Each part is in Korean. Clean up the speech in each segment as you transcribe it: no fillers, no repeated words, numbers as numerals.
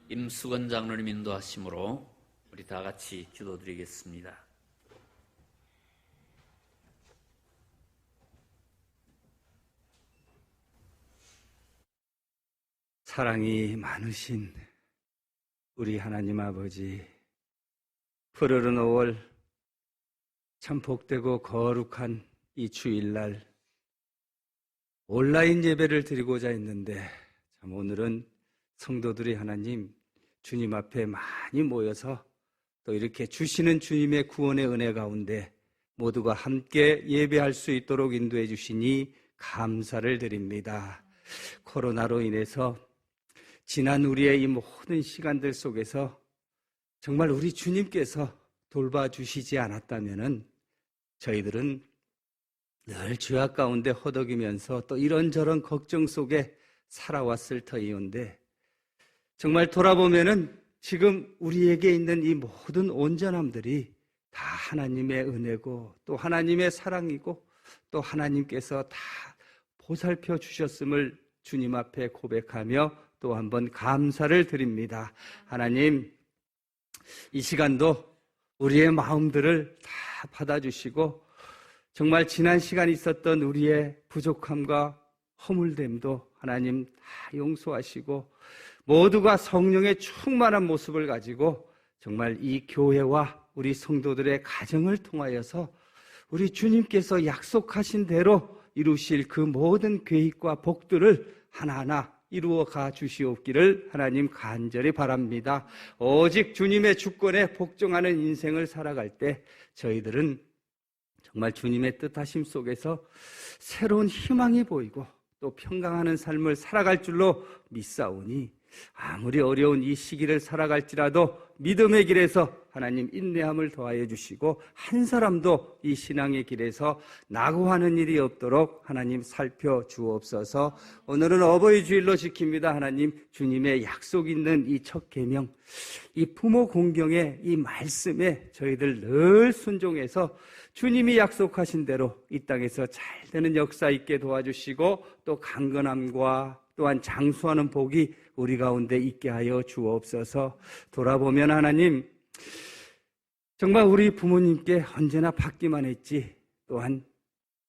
임수건 장로님 인도하심으로 우리 다 같이 기도드리겠습니다. 사랑이 많으신 우리 하나님 아버지, 푸르른 5월 참 복되고 거룩한 이 주일날 온라인 예배를 드리고자 했는데 참 오늘은 성도들이 하나님 주님 앞에 많이 모여서 또 이렇게 주시는 주님의 구원의 은혜 가운데 모두가 함께 예배할 수 있도록 인도해 주시니 감사를 드립니다. 코로나로 인해서 지난 우리의 이 모든 시간들 속에서 정말 우리 주님께서 돌봐주시지 않았다면 저희들은 늘 죄악 가운데 허덕이면서 또 이런저런 걱정 속에 살아왔을 터이온데 정말 돌아보면은 지금 우리에게 있는 이 모든 온전함들이 다 하나님의 은혜고 또 하나님의 사랑이고 또 하나님께서 다 보살펴 주셨음을 주님 앞에 고백하며 또 한번 감사를 드립니다. 하나님, 이 시간도 우리의 마음들을 다 받아주시고 정말 지난 시간 있었던 우리의 부족함과 허물됨도 하나님 다 용서하시고 모두가 성령의 충만한 모습을 가지고 정말 이 교회와 우리 성도들의 가정을 통하여서 우리 주님께서 약속하신 대로 이루실 그 모든 계획과 복들을 하나하나 이루어 가 주시옵기를 하나님 간절히 바랍니다. 오직 주님의 주권에 복종하는 인생을 살아갈 때 저희들은 정말 주님의 뜻하심 속에서 새로운 희망이 보이고 또 평강하는 삶을 살아갈 줄로 믿사오니 아무리 어려운 이 시기를 살아갈지라도 믿음의 길에서 하나님 인내함을 더하여 주시고 한 사람도 이 신앙의 길에서 낙오하는 일이 없도록 하나님 살펴주옵소서. 오늘은 어버이 주일로 지킵니다. 하나님 주님의 약속 있는 이 첫 계명, 이 부모 공경의 이 말씀에 저희들 늘 순종해서 주님이 약속하신 대로 이 땅에서 잘 되는 역사 있게 도와주시고 또 강건함과 또한 장수하는 복이 우리 가운데 있게 하여 주옵소서. 돌아보면 하나님 정말 우리 부모님께 언제나 받기만 했지 또한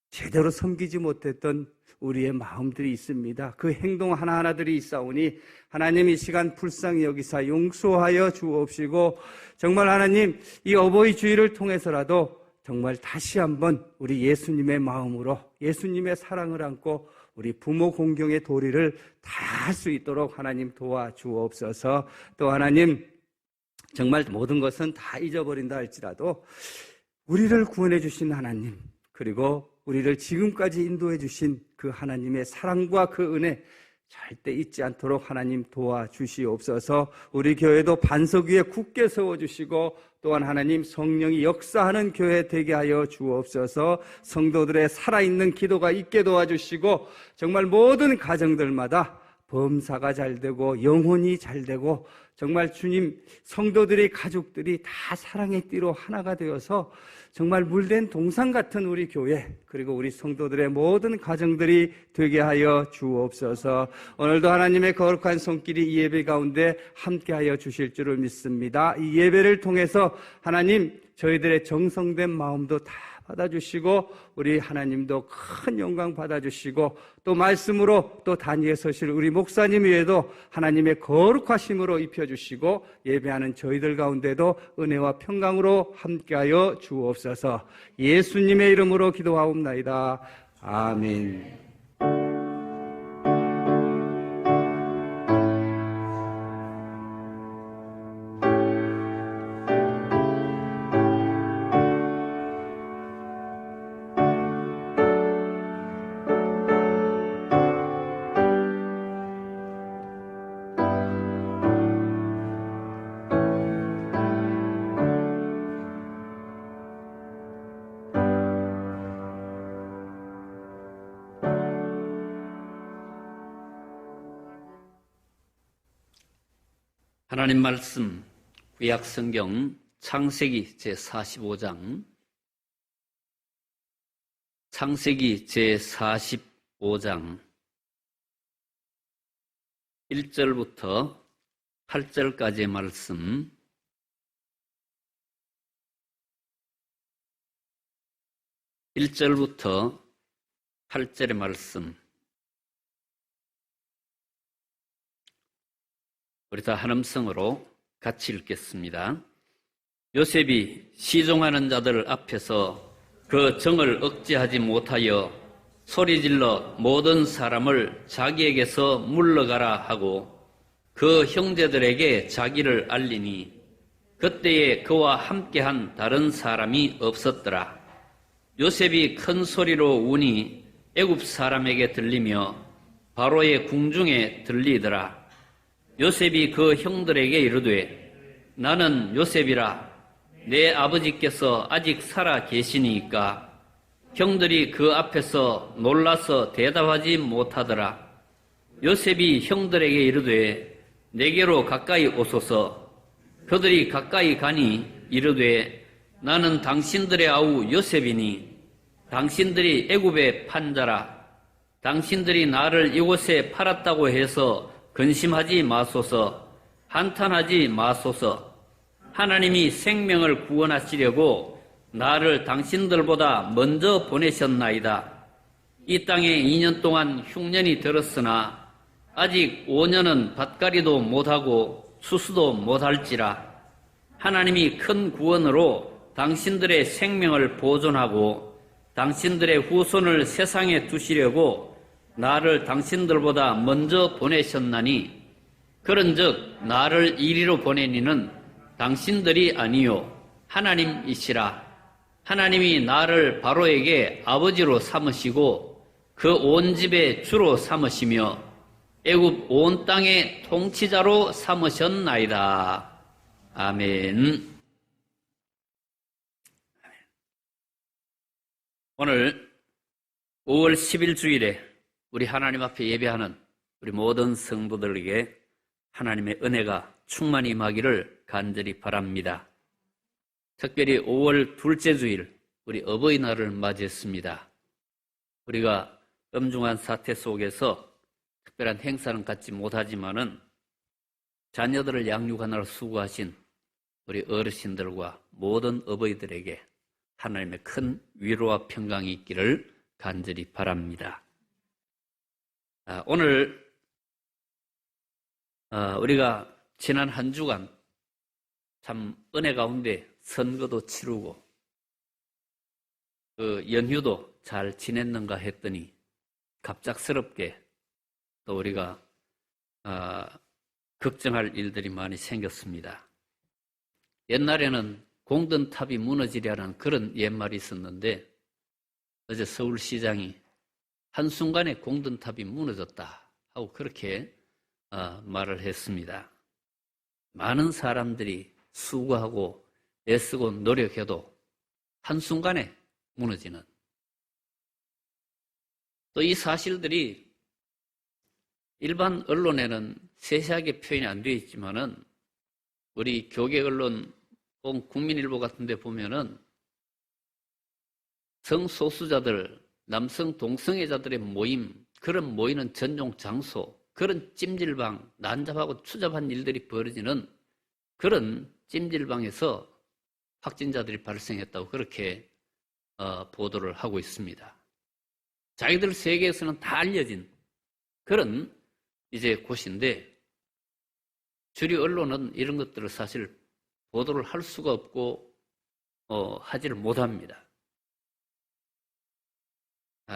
제대로 섬기지 못했던 우리의 마음들이 있습니다. 그 행동 하나하나들이 있사오니 하나님 이 시간 불쌍히 여기사 용서하여 주옵시고 정말 하나님 이 어버이 주일을 통해서라도 정말 다시 한번 우리 예수님의 마음으로 예수님의 사랑을 안고 우리 부모 공경의 도리를 다 할 수 있도록 하나님 도와주옵소서. 또 하나님 정말 모든 것은 다 잊어버린다 할지라도 우리를 구원해 주신 하나님 그리고 우리를 지금까지 인도해 주신 그 하나님의 사랑과 그 은혜 절대 잊지 않도록 하나님 도와주시옵소서. 우리 교회도 반석 위에 굳게 세워주시고 또한 하나님 성령이 역사하는 교회 되게 하여 주옵소서. 성도들의 살아있는 기도가 있게 도와주시고 정말 모든 가정들마다 범사가 잘되고 영혼이 잘되고 정말 주님 성도들의 가족들이 다 사랑의 띠로 하나가 되어서 정말 물된 동상 같은 우리 교회 그리고 우리 성도들의 모든 가정들이 되게 하여 주옵소서. 오늘도 하나님의 거룩한 손길이 이 예배 가운데 함께하여 주실 줄을 믿습니다. 이 예배를 통해서 하나님 저희들의 정성된 마음도 다 받아주시고 우리 하나님도 큰 영광 받아주시고 또 말씀으로 또 단위에 서실 우리 목사님 위에도 하나님의 거룩하심으로 입혀주시고 예배하는 저희들 가운데도 은혜와 평강으로 함께하여 주옵소서. 예수님의 이름으로 기도하옵나이다. 아멘. 하나님 말씀 구약 성경 창세기 제45장 창세기 제45장 1절부터 8절까지의 말씀, 1절부터 8절의 말씀, 우리 다 한음성으로 같이 읽겠습니다. 요셉이 시종하는 자들 앞에서 그 정을 억제하지 못하여 소리질러 모든 사람을 자기에게서 물러가라 하고 그 형제들에게 자기를 알리니 그때에 그와 함께한 다른 사람이 없었더라. 요셉이 큰 소리로 우니 애굽 사람에게 들리며 바로의 궁중에 들리더라. 요셉이 그 형들에게 이르되 나는 요셉이라. 내 아버지께서 아직 살아 계시니까. 형들이 그 앞에서 놀라서 대답하지 못하더라. 요셉이 형들에게 이르되 내게로 가까이 오소서. 그들이 가까이 가니 이르되 나는 당신들의 아우 요셉이니 당신들이 애굽에 판 자라. 당신들이 나를 이곳에 팔았다고 해서 근심하지 마소서. 한탄하지 마소서. 하나님이 생명을 구원하시려고 나를 당신들보다 먼저 보내셨나이다. 이 땅에 2년 동안 흉년이 들었으나 아직 5년은 밭갈이도 못하고 수수도 못할지라. 하나님이 큰 구원으로 당신들의 생명을 보존하고 당신들의 후손을 세상에 두시려고 나를 당신들보다 먼저 보내셨나니 그런즉 나를 이리로 보내니는 당신들이 아니요 하나님이시라. 하나님이 나를 바로에게 아버지로 삼으시고 그 온 집의 주로 삼으시며 애굽 온 땅의 통치자로 삼으셨나이다. 아멘. 오늘 5월 10일 주일에 우리 하나님 앞에 예배하는 우리 모든 성도들에게 하나님의 은혜가 충만히 임하기를 간절히 바랍니다. 특별히 5월 둘째 주일 우리 어버이날을 맞이했습니다. 우리가 엄중한 사태 속에서 특별한 행사는 갖지 못하지만은 자녀들을 양육하느라 수고하신 우리 어르신들과 모든 어버이들에게 하나님의 큰 위로와 평강이 있기를 간절히 바랍니다. 오늘 우리가 지난 한 주간 참 은혜 가운데 선거도 치르고 그 연휴도 잘 지냈는가 했더니 갑작스럽게 또 우리가 걱정할 일들이 많이 생겼습니다. 옛날에는 공든탑이 무너지려는 그런 옛말이 있었는데 어제 서울시장이 한순간에 공든탑이 무너졌다 하고 그렇게 말을 했습니다. 많은 사람들이 수고하고 애쓰고 노력해도 한순간에 무너지는 또 이 사실들이 일반 언론에는 세세하게 표현이 안 되어 있지만은 우리 교계 언론, 국민일보 같은 데 보면은 성소수자들, 남성 동성애자들의 모임, 그런 모이는 전용 장소, 그런 찜질방, 난잡하고 추잡한 일들이 벌어지는 그런 찜질방에서 확진자들이 발생했다고 그렇게 보도를 하고 있습니다. 자기들 세계에서는 다 알려진 그런 이제 곳인데 주류 언론은 이런 것들을 사실 보도를 할 수가 없고 하지를 못합니다.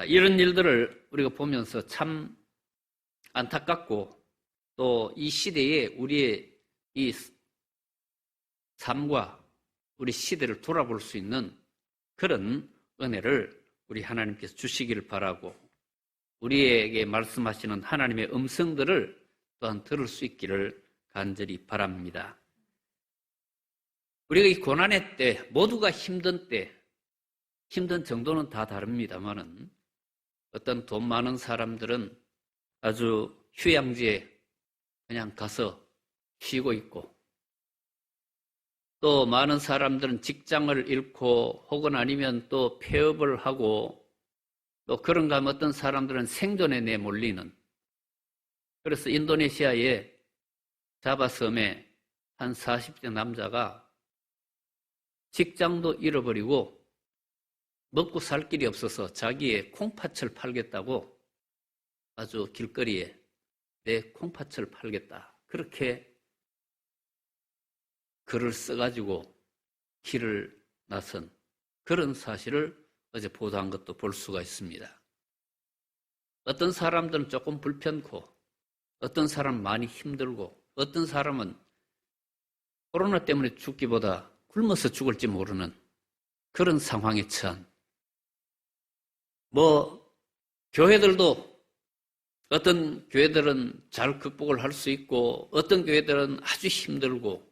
이런 일들을 우리가 보면서 참 안타깝고 또 이 시대에 우리의 이 삶과 우리 시대를 돌아볼 수 있는 그런 은혜를 우리 하나님께서 주시기를 바라고 우리에게 말씀하시는 하나님의 음성들을 또한 들을 수 있기를 간절히 바랍니다. 우리가 이 고난의 때, 모두가 힘든 때, 힘든 정도는 다 다릅니다만은 어떤 돈 많은 사람들은 아주 휴양지에 그냥 가서 쉬고 있고 또 많은 사람들은 직장을 잃고 혹은 아니면 또 폐업을 하고 또 그런가 하면 어떤 사람들은 생존에 내몰리는 그래서 인도네시아에 자바섬에 한 40대 남자가 직장도 잃어버리고 먹고 살 길이 없어서 자기의 콩팥을 팔겠다고 아주 길거리에 내 콩팥을 팔겠다. 그렇게 글을 써가지고 길을 나선 그런 사실을 어제 보도한 것도 볼 수가 있습니다. 어떤 사람들은 조금 불편고, 어떤 사람은 많이 힘들고, 어떤 사람은 코로나 때문에 죽기보다 굶어서 죽을지 모르는 그런 상황에 처한, 교회들도 어떤 교회들은 잘 극복을 할 수 있고, 어떤 교회들은 아주 힘들고,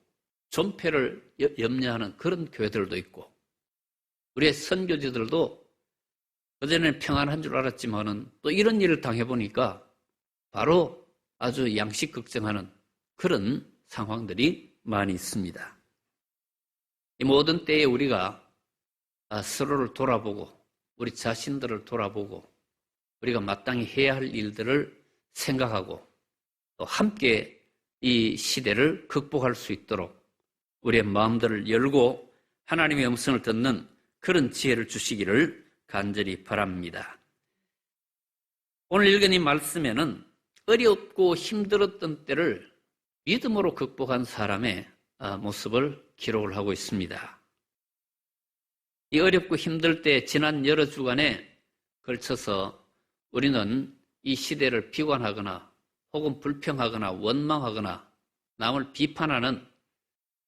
존폐를 염려하는 그런 교회들도 있고, 우리의 선교지들도 그전에는 평안한 줄 알았지만은 또 이런 일을 당해보니까 바로 아주 양식 걱정하는 그런 상황들이 많이 있습니다. 이 모든 때에 우리가 서로를 돌아보고 우리 자신들을 돌아보고 우리가 마땅히 해야 할 일들을 생각하고 또 함께 이 시대를 극복할 수 있도록 우리의 마음들을 열고 하나님의 음성을 듣는 그런 지혜를 주시기를 간절히 바랍니다. 오늘 읽은 이 말씀에는 어렵고 힘들었던 때를 믿음으로 극복한 사람의 모습을 기록을 하고 있습니다. 이 어렵고 힘들 때 지난 여러 주간에 걸쳐서 우리는 이 시대를 비관하거나 혹은 불평하거나 원망하거나 남을 비판하는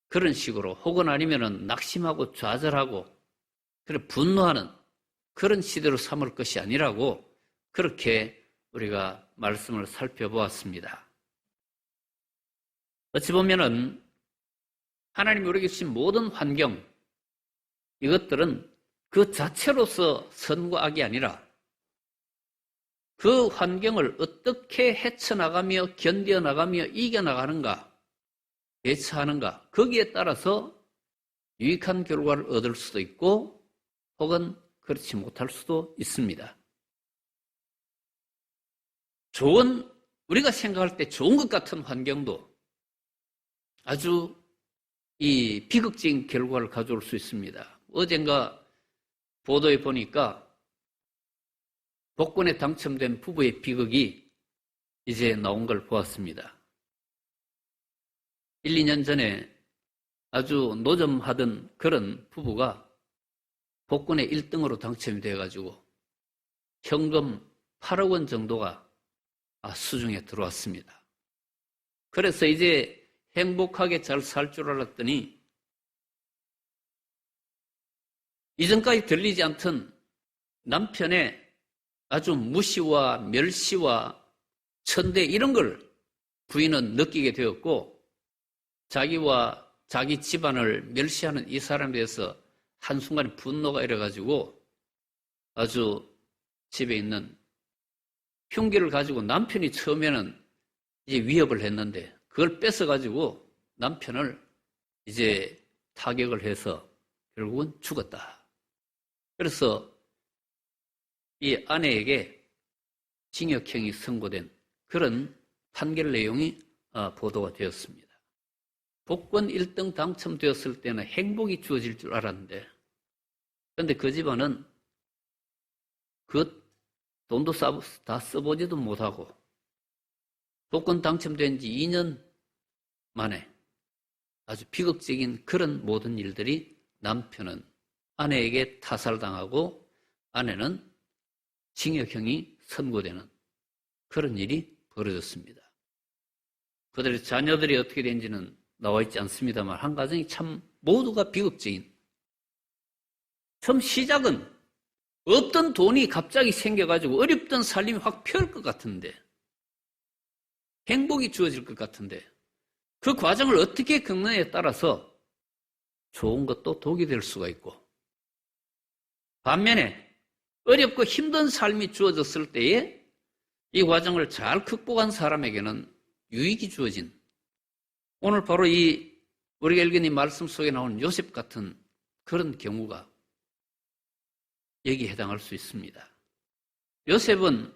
그런 식으로 혹은 아니면은 낙심하고 좌절하고 그래 분노하는 그런 시대로 삼을 것이 아니라고 그렇게 우리가 말씀을 살펴보았습니다. 어찌 보면은 하나님이 우리에게 주신 모든 환경 이것들은 그 자체로서 선과 악이 아니라 그 환경을 어떻게 헤쳐나가며 견뎌나가며 이겨나가는가 대처하는가 거기에 따라서 유익한 결과를 얻을 수도 있고 혹은 그렇지 못할 수도 있습니다. 우리가 생각할 때 좋은 것 같은 환경도 아주 이 비극적인 결과를 가져올 수 있습니다. 어젠가 보도에 보니까 복권에 당첨된 부부의 비극이 이제 나온 걸 보았습니다. 1, 2년 전에 아주 노점하던 그런 부부가 복권에 1등으로 당첨이 돼가지고 현금 8억 원 정도가 수중에 들어왔습니다. 그래서 이제 행복하게 잘 살 줄 알았더니 이전까지 들리지 않던 남편의 아주 무시와 멸시와 천대 이런 걸 부인은 느끼게 되었고 자기와 자기 집안을 멸시하는 이 사람에 대해서 한순간에 분노가 일어가지고 아주 집에 있는 흉기를 가지고 남편이 처음에는 이제 위협을 했는데 그걸 뺏어가지고 남편을 이제 타격을 해서 결국은 죽었다. 그래서 이 아내에게 징역형이 선고된 그런 판결 내용이 보도가 되었습니다. 복권 1등 당첨되었을 때는 행복이 주어질 줄 알았는데 그런데 그 집안은 그 돈도 다 써보지도 못하고 복권 당첨된 지 2년 만에 아주 비극적인 그런 모든 일들이 남편은 아내에게 타살당하고 아내는 징역형이 선고되는 그런 일이 벌어졌습니다. 그들의 자녀들이 어떻게 된지는 나와 있지 않습니다만 한 가정이 참 모두가 비극적인 처음 시작은 없던 돈이 갑자기 생겨가지고 어렵던 살림이 확 펴올 것 같은데 행복이 주어질 것 같은데 그 과정을 어떻게 겪느냐에 따라서 좋은 것도 독이 될 수가 있고 반면에 어렵고 힘든 삶이 주어졌을 때에 이 과정을 잘 극복한 사람에게는 유익이 주어진 오늘 바로 이 우리가 읽은 이 말씀 속에 나오는 요셉 같은 그런 경우가 여기에 해당할 수 있습니다. 요셉은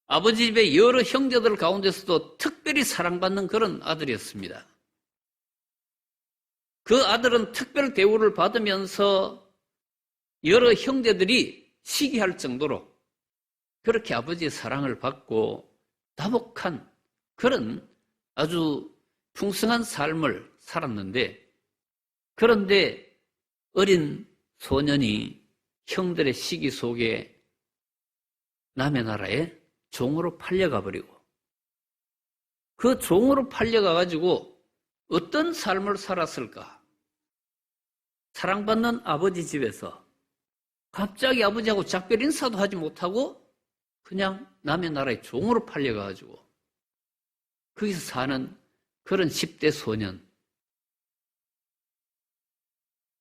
아버지 집의 여러 형제들 가운데서도 특별히 사랑받는 그런 아들이었습니다. 그 아들은 특별 대우를 받으면서 여러 형제들이 시기할 정도로 그렇게 아버지의 사랑을 받고 다복한 그런 아주 풍성한 삶을 살았는데, 그런데 어린 소년이 형들의 시기 속에 남의 나라에 종으로 팔려가 버리고, 그 종으로 팔려가 가지고 어떤 삶을 살았을까? 사랑받는 아버지 집에서 갑자기 아버지하고 작별 인사도 하지 못하고 그냥 남의 나라에 종으로 팔려가 가지고 거기서 사는 그런 10대 소년,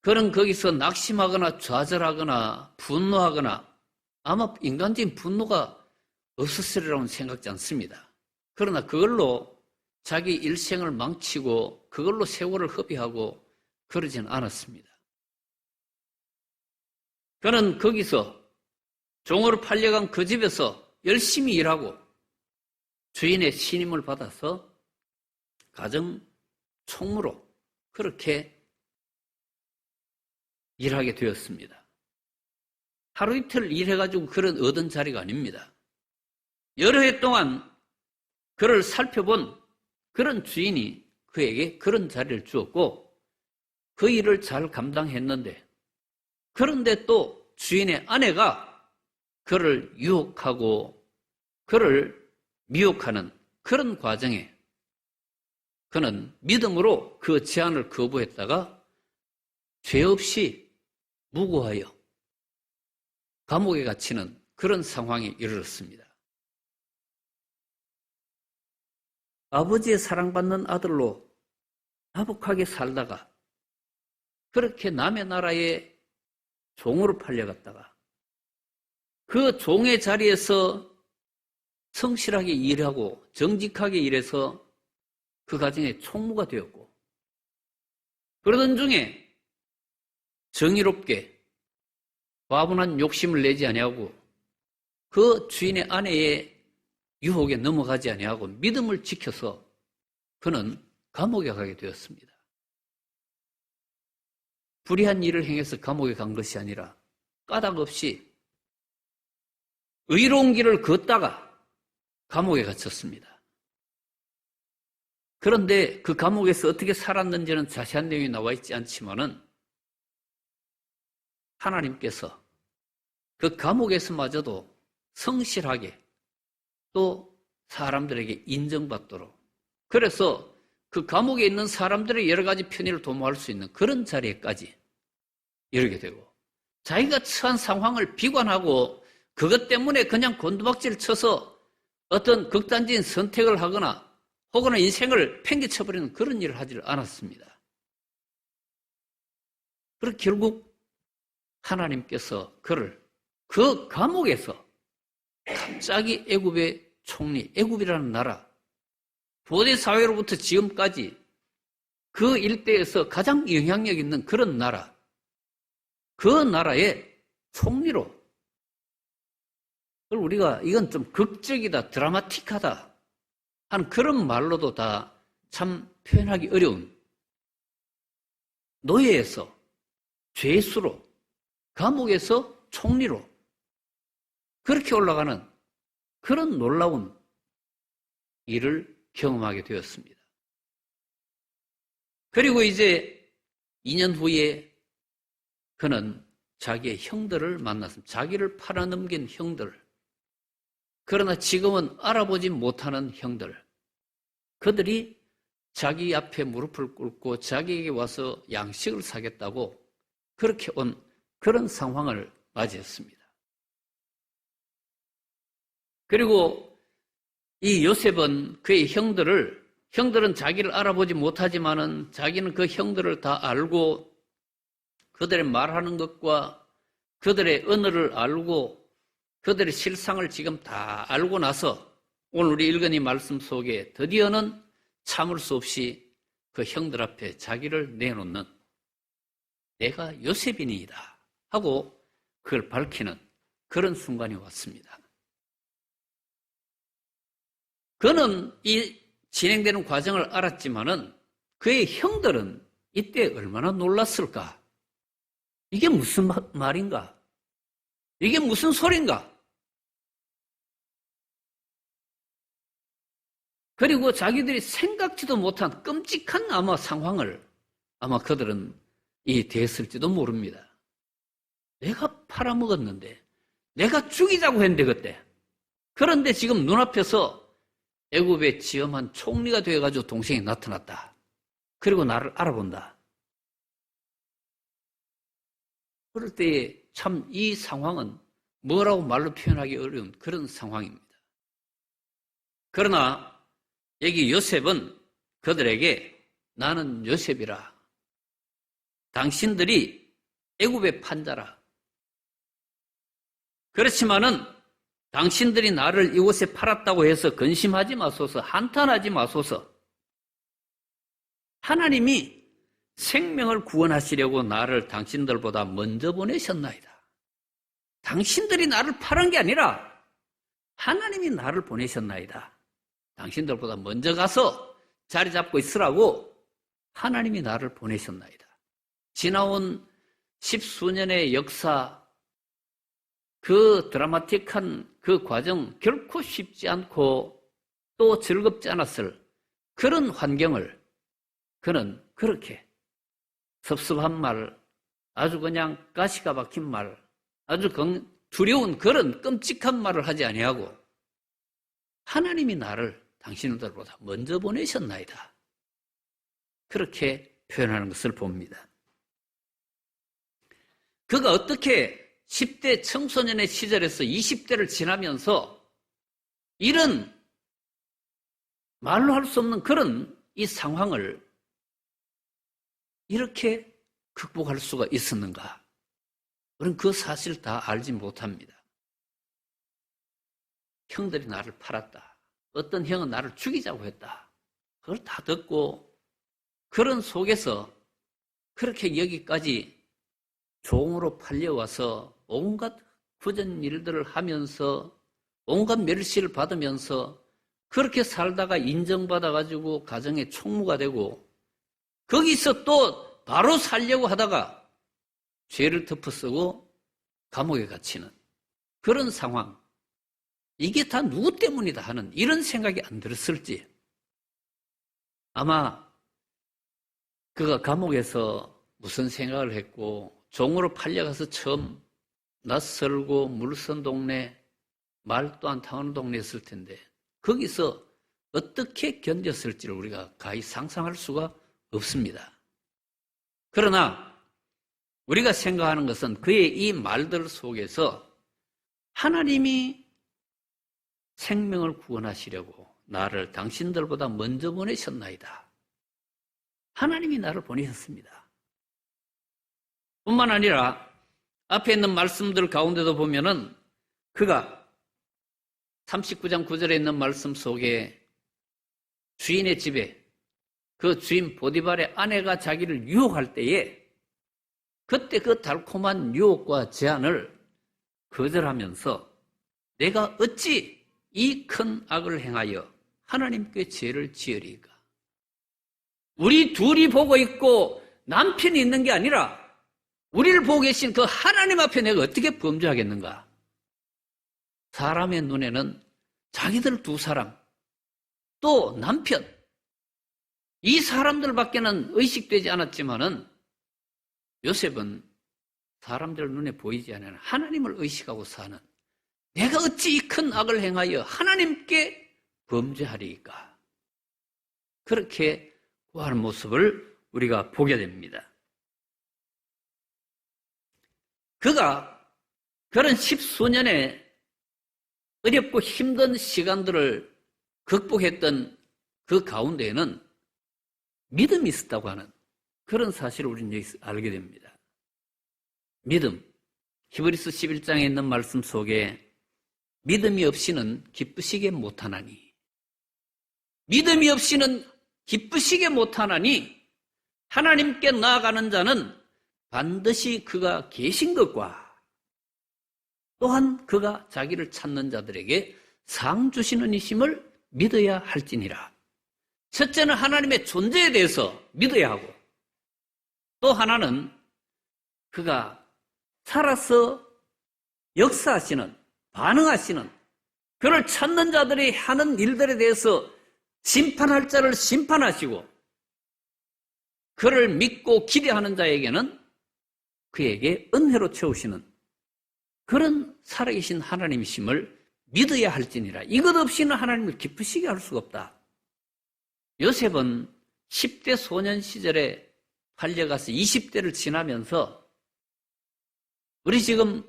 그는 거기서 낙심하거나 좌절하거나 분노하거나, 아마 인간적인 분노가 없었으리라고는 생각지 않습니다. 그러나 그걸로 자기 일생을 망치고 그걸로 세월을 허비하고 그러지는 않았습니다. 그는 거기서 종으로 팔려간 그 집에서 열심히 일하고 주인의 신임을 받아서 가정 총무로 그렇게 일하게 되었습니다. 하루 이틀 일해가지고 그런 얻은 자리가 아닙니다. 여러 해 동안 그를 살펴본 그런 주인이 그에게 그런 자리를 주었고 그 일을 잘 감당했는데, 그런데 또 주인의 아내가 그를 유혹하고 그를 미혹하는 그런 과정에 그는 믿음으로 그 제안을 거부했다가 죄 없이 무고하여 감옥에 갇히는 그런 상황에 이르렀습니다. 아버지의 사랑받는 아들로 다복하게 살다가 그렇게 남의 나라에 종으로 팔려갔다가 그 종의 자리에서 성실하게 일하고 정직하게 일해서 그 가정의 총무가 되었고, 그러던 중에 정의롭게 과분한 욕심을 내지 아니하고 그 주인의 아내의 유혹에 넘어가지 아니하고 믿음을 지켜서 그는 감옥에 가게 되었습니다. 불의한 일을 행해서 감옥에 간 것이 아니라 까닭 없이 의로운 길을 걷다가 감옥에 갇혔습니다. 그런데 그 감옥에서 어떻게 살았는지는 자세한 내용이 나와 있지 않지만은 하나님께서 그 감옥에서마저도 성실하게 또 사람들에게 인정받도록, 그래서 그 감옥에 있는 사람들의 여러 가지 편의를 도모할 수 있는 그런 자리에까지 이르게 되고, 자기가 처한 상황을 비관하고 그것 때문에 그냥 곤두박질 쳐서 어떤 극단적인 선택을 하거나 혹은 인생을 팽개쳐버리는 그런 일을 하지 않았습니다. 그리고 결국 하나님께서 그를 그 감옥에서 갑자기 애굽의 총리, 애굽이라는 나라, 고대 사회로부터 지금까지 그 일대에서 가장 영향력 있는 그런 나라, 그 나라의 총리로, 우리가 이건 좀 극적이다, 드라마틱하다 하는 그런 말로도 다 참 표현하기 어려운 노예에서 죄수로, 감옥에서 총리로 그렇게 올라가는 그런 놀라운 일을 경험하게 되었습니다. 그리고 이제 2년 후에 그는 자기의 형들을 만났습니다. 자기를 팔아넘긴 형들. 그러나 지금은 알아보지 못하는 형들. 그들이 자기 앞에 무릎을 꿇고 자기에게 와서 양식을 사겠다고 그렇게 온 그런 상황을 맞이했습니다. 그리고 이 요셉은 그의 형들은 자기를 알아보지 못하지만은 자기는 그 형들을 다 알고 그들의 말하는 것과 그들의 언어를 알고 그들의 실상을 지금 다 알고 나서 오늘 우리 읽은 이 말씀 속에 드디어는 참을 수 없이 그 형들 앞에 자기를 내놓는, 내가 요셉이니이다 하고 그걸 밝히는 그런 순간이 왔습니다. 그는 이 진행되는 과정을 알았지만은 그의 형들은 이때 얼마나 놀랐을까? 이게 무슨 말인가? 이게 무슨 소린가? 그리고 자기들이 생각지도 못한 끔찍한 아마 상황을 아마 그들은 대했을지도 모릅니다. 내가 팔아먹었는데, 내가 죽이자고 했는데 그때. 그런데 지금 눈앞에서 애굽의 지엄한 총리가 되어가지고 동생이 나타났다. 그리고 나를 알아본다. 그럴 때에 참 이 상황은 뭐라고 말로 표현하기 어려운 그런 상황입니다. 그러나 여기 요셉은 그들에게 나는 요셉이라. 당신들이 애굽의 판자라. 그렇지만은 당신들이 나를 이곳에 팔았다고 해서 근심하지 마소서, 한탄하지 마소서. 하나님이 생명을 구원하시려고 나를 당신들보다 먼저 보내셨나이다. 당신들이 나를 팔은 게 아니라 하나님이 나를 보내셨나이다. 당신들보다 먼저 가서 자리 잡고 있으라고 하나님이 나를 보내셨나이다. 지나온 10수년의 역사, 그 드라마틱한 그 과정 결코 쉽지 않고 또 즐겁지 않았을 그런 환경을 그는 그렇게 섭섭한 말, 아주 그냥 가시가 박힌 말, 아주 두려운 그런 끔찍한 말을 하지 아니하고 하나님이 나를 당신들보다 먼저 보내셨나이다. 그렇게 표현하는 것을 봅니다. 그가 어떻게 10대 청소년의 시절에서 20대를 지나면서 이런 말로 할 수 없는 그런 이 상황을 이렇게 극복할 수가 있었는가? 우리는 그 사실을 다 알지 못합니다. 형들이 나를 팔았다. 어떤 형은 나를 죽이자고 했다. 그걸 다 듣고 그런 속에서 그렇게 여기까지 종으로 팔려와서 온갖 굳은 일들을 하면서 온갖 멸시를 받으면서 그렇게 살다가 인정받아가지고 가정의 총무가 되고 거기서 또 바로 살려고 하다가 죄를 덮어쓰고 감옥에 갇히는 그런 상황. 이게 다 누구 때문이다 하는 이런 생각이 안 들었을지. 아마 그가 감옥에서 무슨 생각을 했고 종으로 팔려가서 처음 낯설고 물선 동네, 말도 안 통하는 동네였을 텐데 거기서 어떻게 견뎠을지를 우리가 가히 상상할 수가 없습니다. 그러나 우리가 생각하는 것은 그의 이 말들 속에서 하나님이 생명을 구원하시려고 나를 당신들보다 먼저 보내셨나이다. 하나님이 나를 보내셨습니다. 뿐만 아니라 앞에 있는 말씀들 가운데도 보면은 그가 39장 9절에 있는 말씀 속에 주인의 집에 그 주인 보디발의 아내가 자기를 유혹할 때에 그때 그 달콤한 유혹과 제안을 거절하면서 내가 어찌 이 큰 악을 행하여 하나님께 죄를 지으리까? 우리 둘이 보고 있고 남편이 있는 게 아니라 우리를 보고 계신 그 하나님 앞에 내가 어떻게 범죄하겠는가? 사람의 눈에는 자기들 두 사람, 또 남편, 이 사람들밖에는 의식되지 않았지만은 요셉은 사람들 눈에 보이지 않는 하나님을 의식하고 사는 내가 어찌 이 큰 악을 행하여 하나님께 범죄하리까? 그렇게 구하는 모습을 우리가 보게 됩니다. 그가 그런 10수년의 어렵고 힘든 시간들을 극복했던 그 가운데에는 믿음이 있었다고 하는 그런 사실을 우리는 여기서 알게 됩니다. 믿음. 히브리서 11장에 있는 말씀 속에 믿음이 없이는 기쁘시게 못하나니 믿음이 없이는 기쁘시게 못하나니 하나님께 나아가는 자는 반드시 그가 계신 것과 또한 그가 자기를 찾는 자들에게 상 주시는 이심을 믿어야 할지니라. 첫째는 하나님의 존재에 대해서 믿어야 하고, 또 하나는 그가 살아서 역사하시는, 반응하시는, 그를 찾는 자들이 하는 일들에 대해서 심판할 자를 심판하시고, 그를 믿고 기대하는 자에게는 그에게 은혜로 채우시는 그런 살아계신 하나님이심을 믿어야 할지니라. 이것 없이는 하나님을 기쁘시게 할 수가 없다. 요셉은 10대 소년 시절에 팔려가서 20대를 지나면서, 우리 지금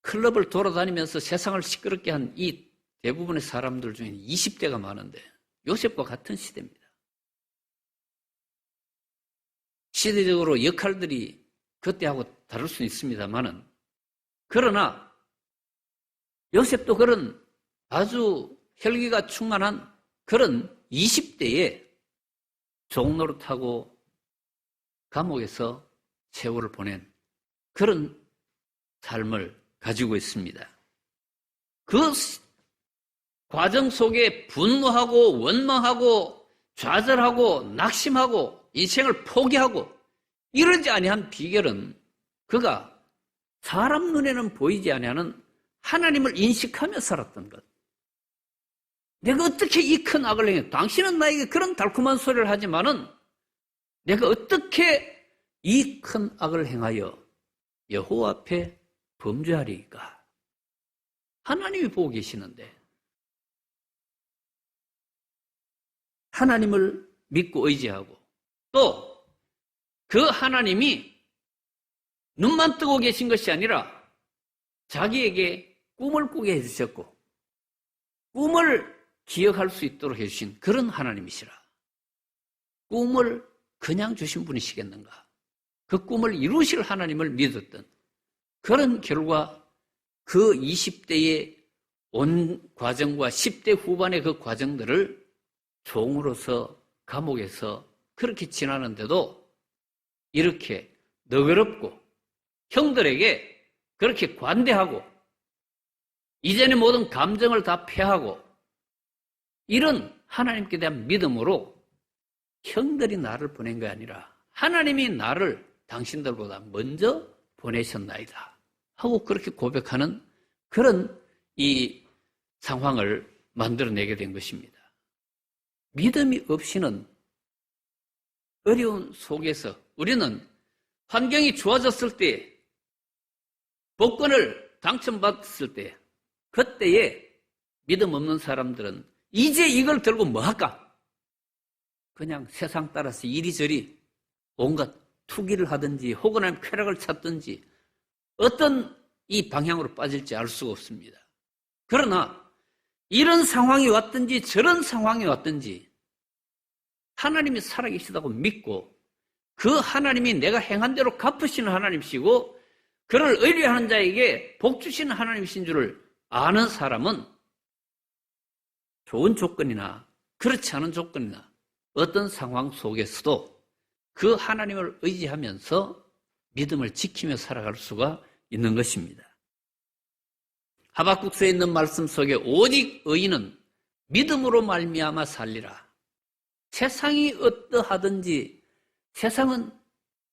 클럽을 돌아다니면서 세상을 시끄럽게 한 이 대부분의 사람들 중에 20대가 많은데 요셉과 같은 시대입니다. 시대적으로 역할들이 그때하고 다를 수는 있습니다만은, 그러나 요셉도 그런 아주 혈기가 충만한 그런 20대에 종노릇하고 감옥에서 세월을 보낸 그런 삶을 가지고 있습니다. 그 과정 속에 분노하고 원망하고 좌절하고 낙심하고 인생을 포기하고 이러지 아니한 비결은 그가 사람 눈에는 보이지 아니하는 하나님을 인식하며 살았던 것. 내가 어떻게 이 큰 악을 행해? 당신은 나에게 그런 달콤한 소리를 하지만은 내가 어떻게 이 큰 악을 행하여 여호와 앞에 범죄하리까? 하나님이 보고 계시는데 하나님을 믿고 의지하고, 또 그 하나님이 눈만 뜨고 계신 것이 아니라 자기에게 꿈을 꾸게 해주셨고 꿈을 기억할 수 있도록 해주신 그런 하나님이시라. 꿈을 그냥 주신 분이시겠는가? 그 꿈을 이루실 하나님을 믿었던 그런 결과, 그 20대의 온 과정과 10대 후반의 그 과정들을 종으로서 감옥에서 그렇게 지나는데도 이렇게 너그럽고 형들에게 그렇게 관대하고 이전의 모든 감정을 다 패하고 이런 하나님께 대한 믿음으로 형들이 나를 보낸 게 아니라 하나님이 나를 당신들보다 먼저 보내셨나이다 하고 그렇게 고백하는 그런 이 상황을 만들어내게 된 것입니다. 믿음이 없이는 어려운 속에서 우리는 환경이 좋아졌을 때, 복권을 당첨받았을 때, 그때에 믿음 없는 사람들은 이제 이걸 들고 뭐 할까? 그냥 세상 따라서 이리저리 온갖 투기를 하든지 혹은 아니면 쾌락을 찾든지 어떤 이 방향으로 빠질지 알 수가 없습니다. 그러나 이런 상황이 왔든지 저런 상황이 왔든지 하나님이 살아계시다고 믿고 그 하나님이 내가 행한 대로 갚으시는 하나님이시고 그를 의뢰하는 자에게 복 주시는 하나님이신 줄을 아는 사람은 좋은 조건이나 그렇지 않은 조건이나 어떤 상황 속에서도 그 하나님을 의지하면서 믿음을 지키며 살아갈 수가 있는 것입니다. 하박국서에 있는 말씀 속에 오직 의인은 믿음으로 말미암아 살리라. 세상이 어떠하든지 세상은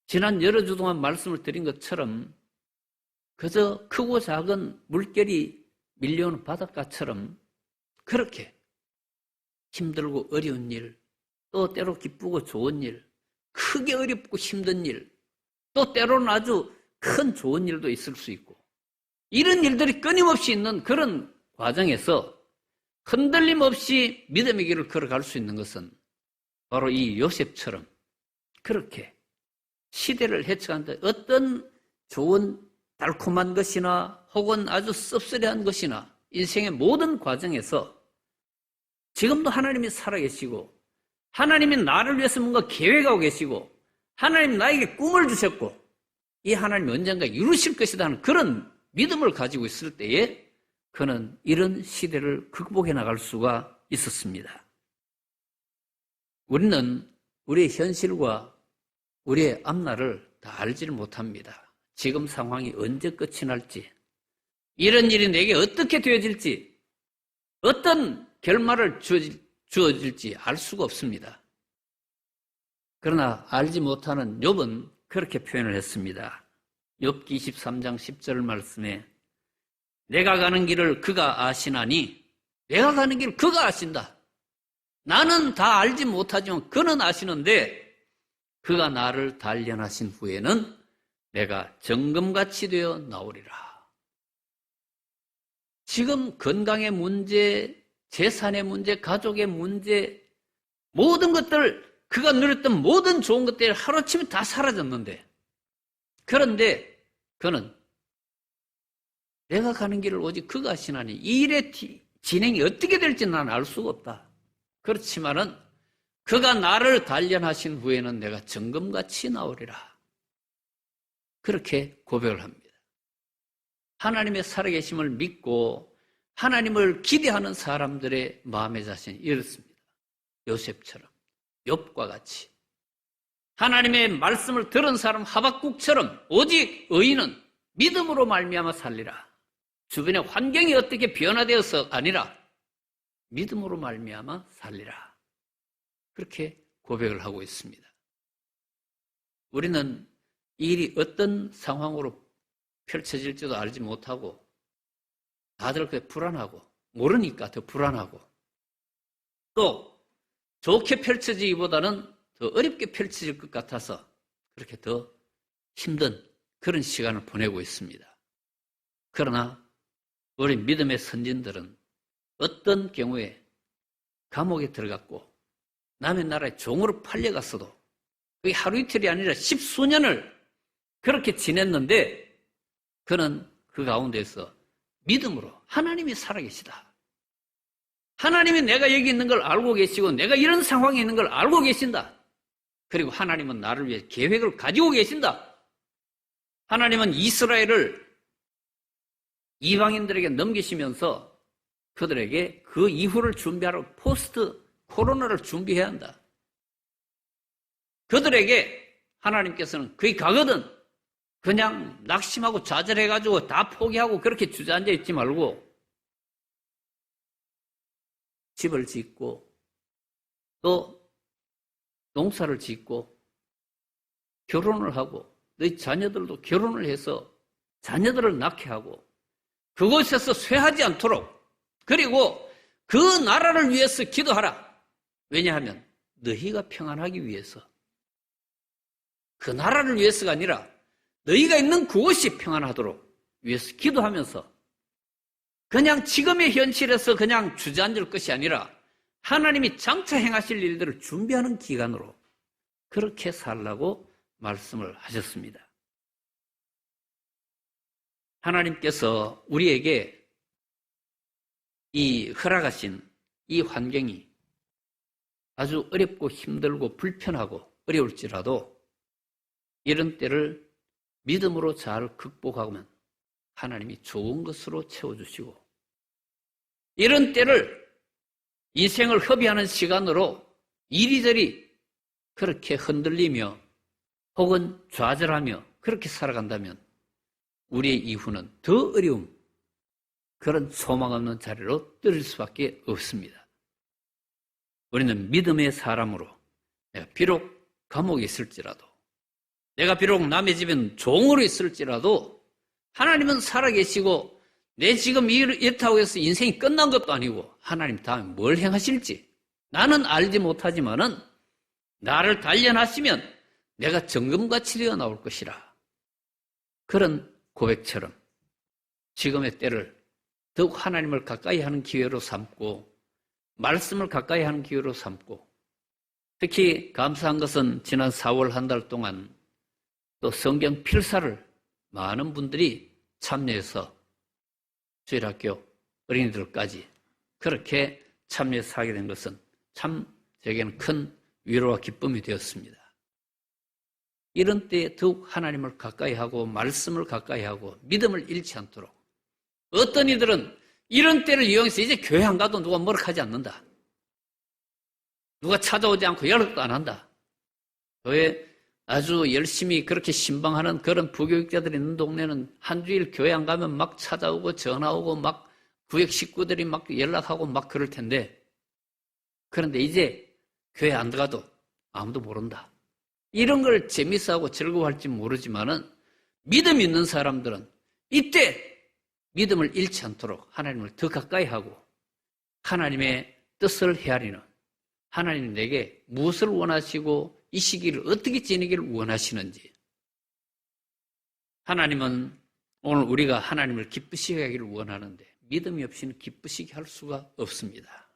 지난 여러 주 동안 말씀을 드린 것처럼 그저 크고 작은 물결이 밀려오는 바닷가처럼 그렇게 힘들고 어려운 일, 또 때로 기쁘고 좋은 일, 크게 어렵고 힘든 일, 또 때로는 아주 큰 좋은 일도 있을 수 있고 이런 일들이 끊임없이 있는 그런 과정에서 흔들림 없이 믿음의 길을 걸어갈 수 있는 것은 바로 이 요셉처럼 그렇게 시대를 헤쳐간다. 어떤 좋은 달콤한 것이나 혹은 아주 씁쓸한 것이나 인생의 모든 과정에서 지금도 하나님이 살아계시고 하나님이 나를 위해서 뭔가 계획하고 계시고 하나님 나에게 꿈을 주셨고 이 하나님이 언젠가 이루실 것이다 하는 그런 믿음을 가지고 있을 때에 그는 이런 시대를 극복해 나갈 수가 있었습니다. 우리는 우리의 현실과 우리의 앞날을 다 알지를 못합니다. 지금 상황이 언제 끝이 날지, 이런 일이 내게 어떻게 되어질지, 어떤 결말을 주어질지 알 수가 없습니다. 그러나 알지 못하는 욥은 그렇게 표현을 했습니다. 욥기 23장 10절 말씀에 내가 가는 길을 그가 아시나니 내가 가는 길 그가 아신다. 나는 다 알지 못하지만 그는 아시는데 그가 나를 단련하신 후에는 내가 정금같이 되어 나오리라. 지금 건강의 문제, 재산의 문제, 가족의 문제, 모든 것들, 그가 누렸던 모든 좋은 것들이 하루아침에 다 사라졌는데, 그런데 그는 내가 가는 길을 오직 그가 아시나니 이 일의 진행이 어떻게 될지 난 알 수가 없다. 그렇지만은 그가 나를 단련하신 후에는 내가 정금같이 나오리라. 그렇게 고백을 합니다. 하나님의 살아계심을 믿고 하나님을 기대하는 사람들의 마음의 자신이 이렇습니다. 요셉처럼, 욥과 같이 하나님의 말씀을 들은 사람 하박국처럼 오직 의인은 믿음으로 말미암아 살리라. 주변의 환경이 어떻게 변화되어서 아니라 믿음으로 말미암아 살리라. 그렇게 고백을 하고 있습니다. 우리는 이 일이 어떤 상황으로 펼쳐질지도 알지 못하고 다들 불안하고 모르니까 더 불안하고 또 좋게 펼쳐지기보다는 더 어렵게 펼쳐질 것 같아서 그렇게 더 힘든 그런 시간을 보내고 있습니다. 그러나 우리 믿음의 선진들은 어떤 경우에 감옥에 들어갔고 남의 나라에 종으로 팔려갔어도 그게 하루 이틀이 아니라 십수년을 그렇게 지냈는데 그는 그 가운데서 믿음으로 하나님이 살아계시다. 하나님이 내가 여기 있는 걸 알고 계시고 내가 이런 상황에 있는 걸 알고 계신다. 그리고 하나님은 나를 위해 계획을 가지고 계신다. 하나님은 이스라엘을 이방인들에게 넘기시면서 그들에게 그 이후를 준비하러 포스트 코로나를 준비해야 한다. 그들에게 하나님께서는 그게 가거든 그냥 낙심하고 좌절해가지고 다 포기하고 그렇게 주저앉아 있지 말고 집을 짓고 또 농사를 짓고 결혼을 하고 너희 자녀들도 결혼을 해서 자녀들을 낳게 하고 그곳에서 쇠하지 않도록 그리고 그 나라를 위해서 기도하라. 왜냐하면 너희가 평안하기 위해서 그 나라를 위해서가 아니라 너희가 있는 그곳이 평안하도록 위해서 기도하면서 그냥 지금의 현실에서 그냥 주저앉을 것이 아니라 하나님이 장차 행하실 일들을 준비하는 기간으로 그렇게 살라고 말씀을 하셨습니다. 하나님께서 우리에게 이 허락하신 이 환경이 아주 어렵고 힘들고 불편하고 어려울지라도 이런 때를 믿음으로 잘 극복하면 하나님이 좋은 것으로 채워주시고 이런 때를 인생을 허비하는 시간으로 이리저리 그렇게 흔들리며 혹은 좌절하며 그렇게 살아간다면 우리의 이후는 더 어려움 그런 소망 없는 자리로 떨어질 수밖에 없습니다. 우리는 믿음의 사람으로 내가 비록 감옥에 있을지라도 내가 비록 남의 집엔 종으로 있을지라도 하나님은 살아계시고 내 지금 이렇다고 해서 인생이 끝난 것도 아니고 하나님 다음에 뭘 행하실지 나는 알지 못하지만은 나를 단련하시면 내가 정금같이 되어 나올 것이라. 그런 고백처럼 지금의 때를 더욱 하나님을 가까이 하는 기회로 삼고 말씀을 가까이 하는 기회로 삼고 특히 감사한 것은 지난 4월 한 달 동안 또 성경 필사를 많은 분들이 참여해서 주일학교 어린이들까지 그렇게 참여해서 하게 된 것은 참 제게는 큰 위로와 기쁨이 되었습니다. 이런 때에 더욱 하나님을 가까이 하고 말씀을 가까이 하고 믿음을 잃지 않도록 어떤 이들은 이런 때를 이용해서 이제 교회 안 가도 누가 뭐라 하지 않는다. 누가 찾아오지 않고 연락도 안 한다. 교회 아주 열심히 그렇게 신방하는 그런 부교육자들이 있는 동네는 한 주일 교회 안 가면 막 찾아오고 전화 오고 막 구역 식구들이 막 연락하고 막 그럴 텐데, 그런데 이제 교회 안 들어가도 아무도 모른다. 이런 걸 재밌어하고 즐거워할지 모르지만은 믿음 있는 사람들은 이때 믿음을 잃지 않도록 하나님을 더 가까이 하고 하나님의 뜻을 헤아리는, 하나님 내게 무엇을 원하시고 이 시기를 어떻게 지내기를 원하시는지, 하나님은 오늘 우리가 하나님을 기쁘시게 하기를 원하는데 믿음이 없이는 기쁘시게 할 수가 없습니다.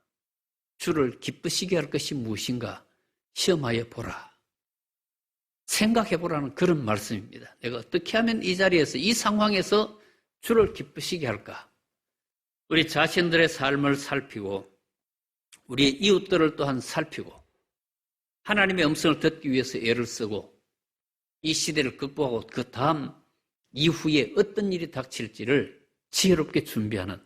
주를 기쁘시게 할 것이 무엇인가 시험하여 보라, 생각해 보라는 그런 말씀입니다. 내가 어떻게 하면 이 자리에서, 이 상황에서 주를 기쁘시게 할까? 우리 자신들의 삶을 살피고 우리 이웃들을 또한 살피고 하나님의 음성을 듣기 위해서 애를 쓰고 이 시대를 극복하고 그 다음 이후에 어떤 일이 닥칠지를 지혜롭게 준비하는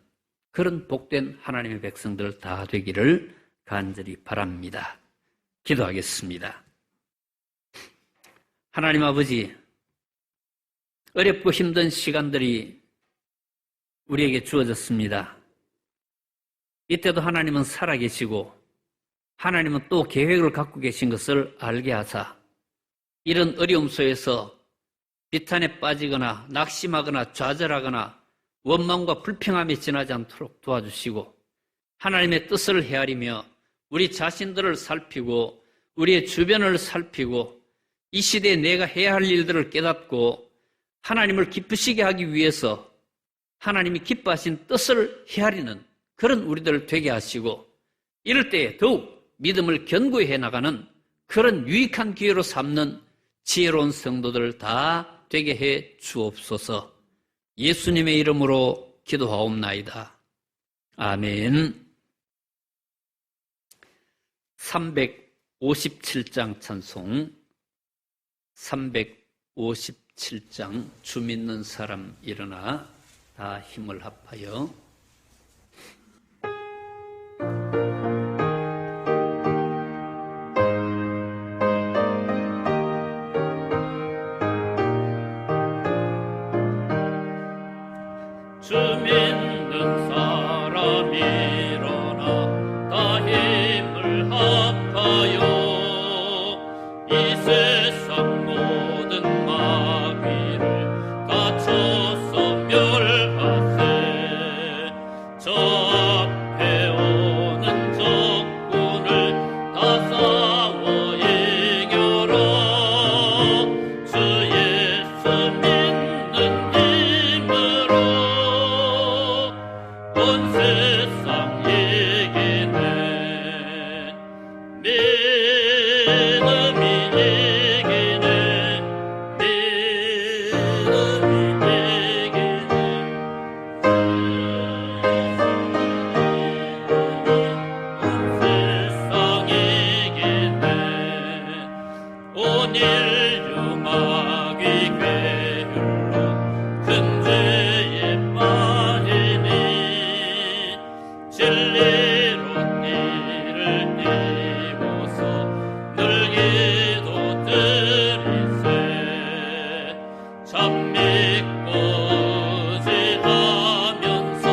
그런 복된 하나님의 백성들 다 되기를 간절히 바랍니다. 기도하겠습니다. 하나님 아버지, 어렵고 힘든 시간들이 우리에게 주어졌습니다. 이때도 하나님은 살아계시고 하나님은 또 계획을 갖고 계신 것을 알게 하사 이런 어려움 속에서 비탄에 빠지거나 낙심하거나 좌절하거나 원망과 불평함에 지나지 않도록 도와주시고 하나님의 뜻을 헤아리며 우리 자신들을 살피고 우리의 주변을 살피고 이 시대에 내가 해야 할 일들을 깨닫고 하나님을 기쁘시게 하기 위해서 하나님이 기뻐하신 뜻을 헤아리는 그런 우리들을 되게 하시고 이럴 때에 더욱 믿음을 견고히 해나가는 그런 유익한 기회로 삼는 지혜로운 성도들 다 되게 해 주옵소서. 예수님의 이름으로 기도하옵나이다. 아멘. 357장 찬송, 357장 주 믿는 사람 일어나 다 힘을 합하여 주 믿는 사람 일어나 다 힘을 합하여 이 세상 모든 마귀를 다 쳐서 멸하세. 저 앞에 오는 적군을 다 싸워 이겨라. 주 예수 믿는 힘으로 온 세상 이기네. 믿음이 이기네. 믿음이 이기네. 온 세상 이기네. 온 인류 마귀 괴율로 큰 죄에 빠지니 진리로 띠를 띠고서 늘 기도드리세. 참 믿고 의지하면서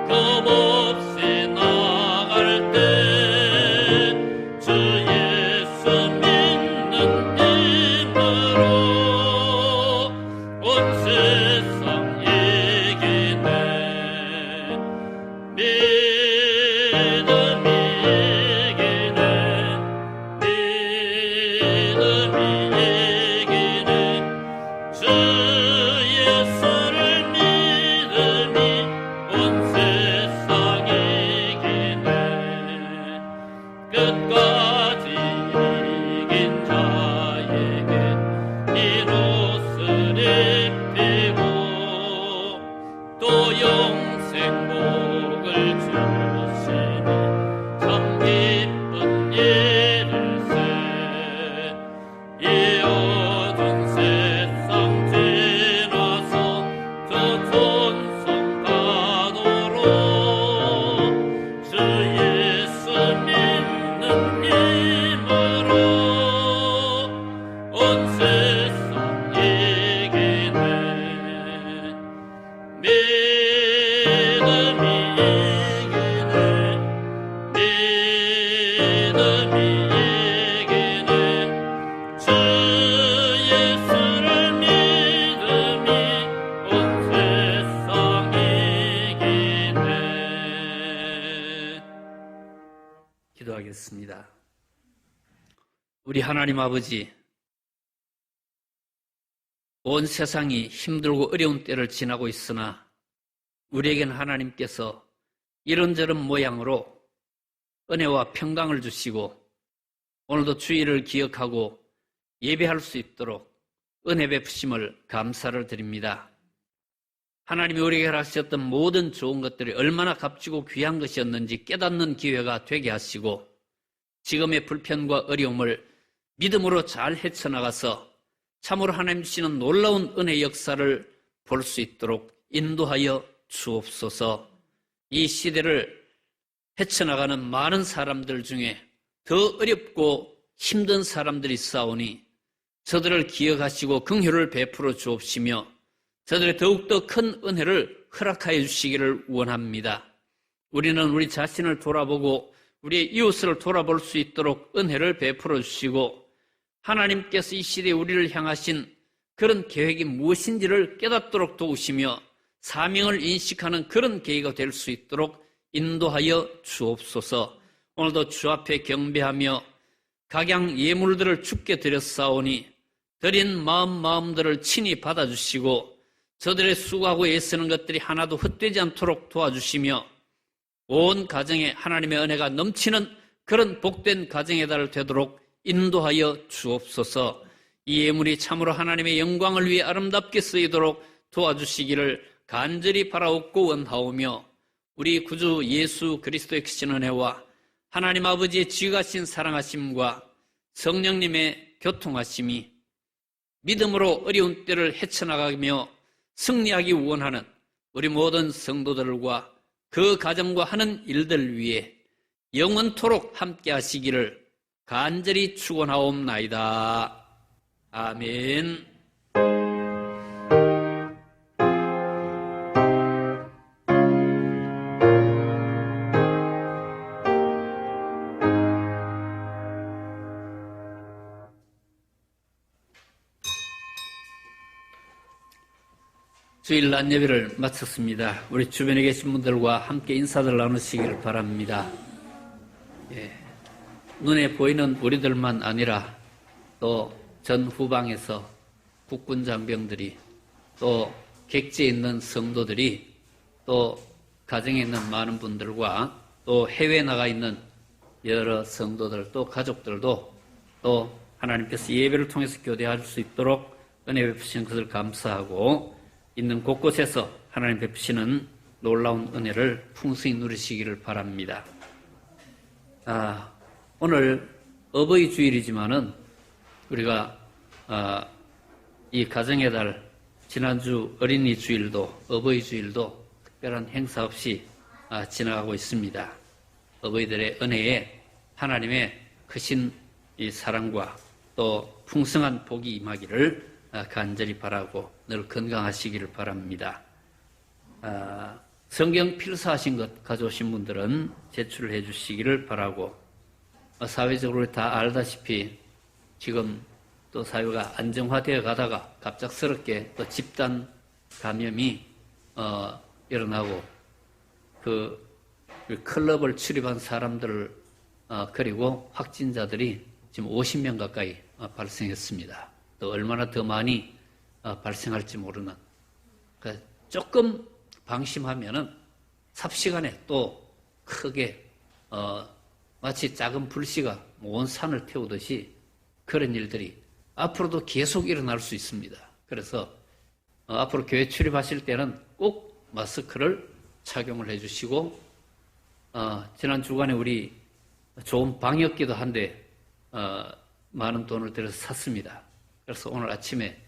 겁없이 나갈 때 주 예수 믿는 힘으로 온 세상 이기네. 믿음이 이기네. 믿음이 이기네. 주 예수를 믿으니 온 세상 이기네. 끝까지 이긴 자에게 흰 옷을 입히고 또 영생 복을 주시니 참 기쁜 일일세. 이 어두운 세상 지나서 저 존성 가도록 주 예수 믿는 힘으로 온 세상 이기네. 믿음이 우리 하나님 아버지, 온 세상이 힘들고 어려운 때를 지나고 있으나 우리에게는 하나님께서 이런저런 모양으로 은혜와 평강을 주시고 오늘도 주일을 기억하고 예배할 수 있도록 은혜 베푸심을 감사를 드립니다. 하나님이 우리에게 하셨던 모든 좋은 것들이 얼마나 값지고 귀한 것이었는지 깨닫는 기회가 되게 하시고 지금의 불편과 어려움을 믿음으로 잘 헤쳐나가서 참으로 하나님 주시는 놀라운 은혜 역사를 볼 수 있도록 인도하여 주옵소서. 이 시대를 헤쳐나가는 많은 사람들 중에 더 어렵고 힘든 사람들이 싸우니 저들을 기억하시고 긍휼을 베풀어 주옵시며 저들의 더욱더 큰 은혜를 허락하여 주시기를 원합니다. 우리는 우리 자신을 돌아보고 우리의 이웃을 돌아볼 수 있도록 은혜를 베풀어 주시고 하나님께서 이 시대에 우리를 향하신 그런 계획이 무엇인지를 깨닫도록 도우시며 사명을 인식하는 그런 계기가 될 수 있도록 인도하여 주옵소서. 오늘도 주 앞에 경배하며 각양 예물들을 주께 드렸사오니 드린 마음들을 친히 받아주시고 저들의 수고하고 애쓰는 것들이 하나도 헛되지 않도록 도와주시며 온 가정에 하나님의 은혜가 넘치는 그런 복된 가정의 달 되도록 인도하여 주옵소서. 이 예물이 참으로 하나님의 영광을 위해 아름답게 쓰이도록 도와주시기를 간절히 바라옵고 원하오며 우리 구주 예수 그리스도의 크신 은혜와 하나님 아버지의 지극하신 사랑하심과 성령님의 교통하심이 믿음으로 어려운 때를 헤쳐나가며 승리하기 원하는 우리 모든 성도들과 그 가정과 하는 일들 위해 영원토록 함께 하시기를 간절히 축원하옵나이다. 아멘. 주일 낮 예배를 마쳤습니다. 우리 주변에 계신 분들과 함께 인사들 나누시기를 바랍니다. 눈에 보이는 우리들만 아니라 또 전 후방에서 국군 장병들이 또 객지에 있는 성도들이 또 가정에 있는 많은 분들과 또 해외에 나가 있는 여러 성도들 또 가족들도 또 하나님께서 예배를 통해서 교대할 수 있도록 은혜 베푸시는 것을 감사하고 있는 곳곳에서 하나님 베푸시는 놀라운 은혜를 풍성히 누리시기를 바랍니다. 오늘 어버이 주일이지만은 우리가 이 가정의 달 지난주 어린이 주일도 어버이 주일도 특별한 행사 없이 지나가고 있습니다. 어버이들의 은혜에 하나님의 크신 이 사랑과 또 풍성한 복이 임하기를 간절히 바라고 늘 건강하시기를 바랍니다. 성경 필사하신 것 가져오신 분들은 제출을 해 주시기를 바라고 사회적으로 다 알다시피 지금 또 사회가 안정화되어 가다가 갑작스럽게 또 집단 감염이 일어나고 그 클럽을 출입한 사람들을 그리고 확진자들이 지금 50명 가까이 발생했습니다. 또 얼마나 더 많이 발생할지 모르는. 그러니까 조금 방심하면은 삽시간에 또 크게 마치 작은 불씨가 온 산을 태우듯이 그런 일들이 앞으로도 계속 일어날 수 있습니다. 그래서 앞으로 교회 출입하실 때는 꼭 마스크를 착용을 해주시고 지난 주간에 우리 좋은 방역기도 한대 많은 돈을 들여서 샀습니다. 그래서 오늘 아침에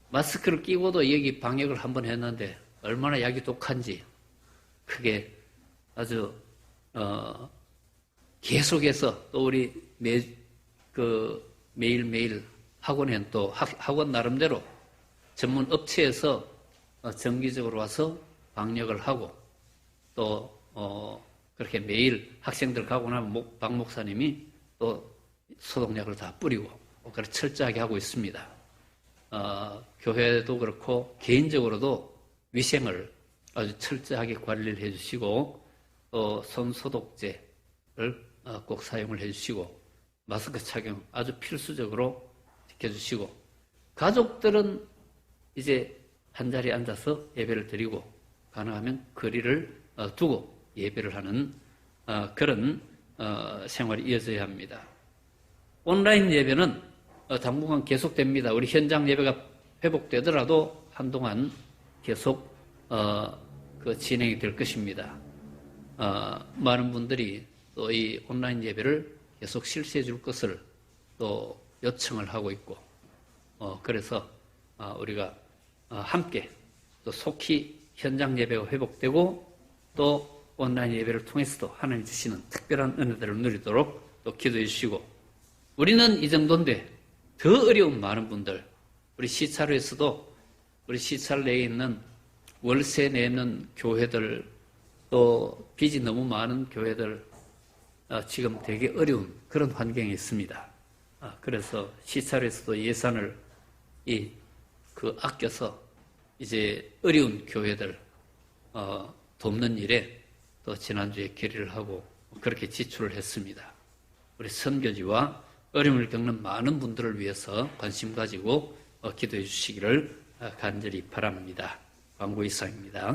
마스크를 끼고도 여기 방역을 한번 했는데 얼마나 약이 독한지 그게 아주 계속해서 또 우리 매일매일 학원에는 또 학원 나름대로 전문 업체에서 정기적으로 와서 방역을 하고 또 그렇게 매일 학생들 가고 나면 박 목사님이 또 소독약을 다 뿌리고 그렇게 철저하게 하고 있습니다. 교회도 그렇고 개인적으로도 위생을 아주 철저하게 관리를 해주시고 또 손소독제를 꼭 사용을 해주시고 마스크 착용 아주 필수적으로 지켜주시고, 가족들은 이제 한 자리에 앉아서 예배를 드리고 가능하면 거리를 두고 예배를 하는 그런 생활이 이어져야 합니다. 온라인 예배는 당분간 계속됩니다. 우리 현장 예배가 회복되더라도 한동안 계속 진행이 될 것입니다. 많은 분들이 또 이 온라인 예배를 계속 실시해 줄 것을 또 요청을 하고 있고, 그래서 우리가 함께 또 속히 현장 예배가 회복되고 또 온라인 예배를 통해서도 하나님 주시는 특별한 은혜들을 누리도록 또 기도해 주시고, 우리는 이 정도인데 더 어려운 많은 분들, 우리 시차로에서도 우리 시찰 내에 있는 월세 내는 교회들, 또 빚이 너무 많은 교회들, 지금 되게 어려운 그런 환경에 있습니다. 그래서 시찰에서도 예산을 아껴서 이제 어려운 교회들 돕는 일에 또 지난주에 결의를 하고 그렇게 지출을 했습니다. 우리 선교지와 어려움을 겪는 많은 분들을 위해서 관심 가지고 기도해 주시기를 간절히 바랍니다. 광고 이상입니다.